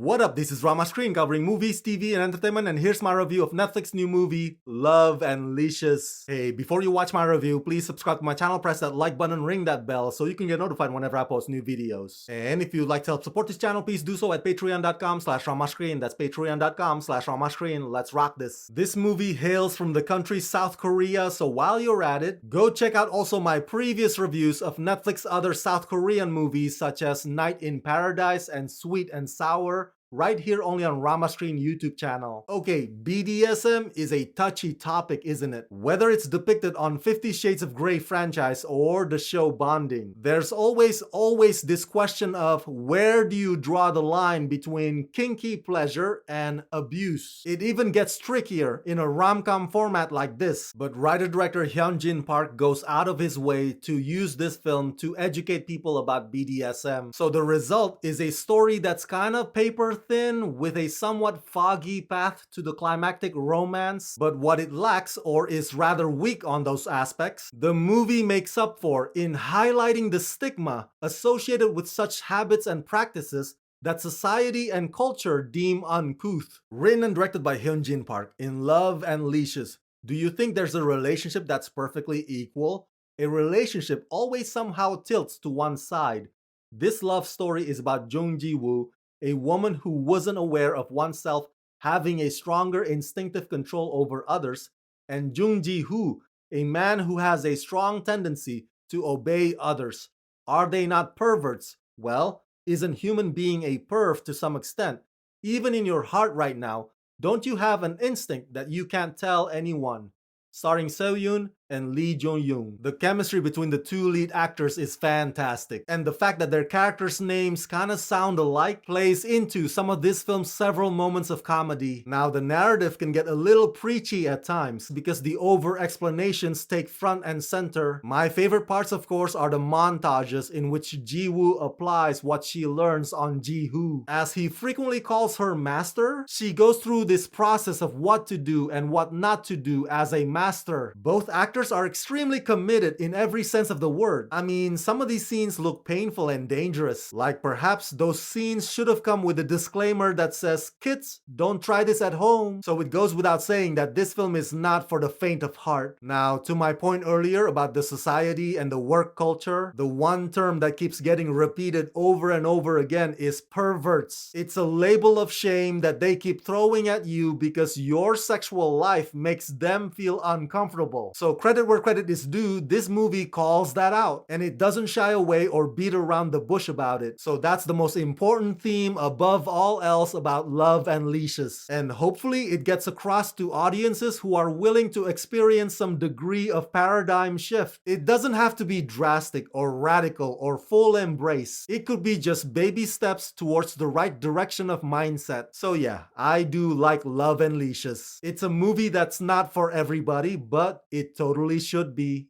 What up, this is Rama Screen covering movies, TV, and entertainment, and here's my review of Netflix new movie, Love and Leashes. Hey, before you watch my review, please subscribe to my channel, press that like button, ring that bell so you can get notified whenever I post new videos. And if you'd like to help support this channel, please do so at patreon.com/ramascreen. That's patreon.com/ramascreen. Let's rock this. This movie hails from the country South Korea, so while you're at it, go check out also my previous reviews of Netflix other South Korean movies such as Night in Paradise and Sweet and Sour, right here only on Rama Screen YouTube channel. Okay, BDSM is a touchy topic, isn't it? Whether it's depicted on 50 Shades of Grey franchise or the show Bonding, there's always this question of where do you draw the line between kinky pleasure and abuse? It even gets trickier in a rom-com format like this, but writer-director Hyun-Jin Park goes out of his way to use this film to educate people about BDSM. So the result is a story that's kind of paper thin with a somewhat foggy path to the climactic romance, but what it lacks, or is rather weak on those aspects, the movie makes up for in highlighting the stigma associated with such habits and practices that society and culture deem uncouth. Written and directed by Hyun-Jin Park, in Love and Leashes, do you think there's a relationship that's perfectly equal? A relationship always somehow tilts to one side. This love story is about Jung Ji-woo, a woman who wasn't aware of oneself having a stronger instinctive control over others, and Jung Ji-hoo, a man who has a strong tendency to obey others. Are they not perverts? Well, isn't human being a perv to some extent? Even in your heart right now, don't you have an instinct that you can't tell anyone? Starring Seo-yoon and Lee Joon-Young. The chemistry between the two lead actors is fantastic, and the fact that their characters' names kinda sound alike plays into some of this film's several moments of comedy. Now, the narrative can get a little preachy at times because the over-explanations take front and center. My favorite parts, of course, are the montages in which Ji-woo applies what she learns on Ji-hoo. As he frequently calls her master, she goes through this process of what to do and what not to do as a master. Both actors are extremely committed in every sense of the word. I mean, some of these scenes look painful and dangerous. Like perhaps those scenes should have come with a disclaimer that says, "Kids, don't try this at home." So it goes without saying that this film is not for the faint of heart. Now, to my point earlier about the society and the work culture, the one term that keeps getting repeated over and over again is perverts. It's a label of shame that they keep throwing at you because your sexual life makes them feel uncomfortable. So credit where credit is due, this movie calls that out, and it doesn't shy away or beat around the bush about it. So that's the most important theme above all else about Love and Leashes. And hopefully it gets across to audiences who are willing to experience some degree of paradigm shift. It doesn't have to be drastic or radical or full embrace. It could be just baby steps towards the right direction of mindset. So yeah, I do like Love and Leashes. It's a movie that's not for everybody, but it totally should be.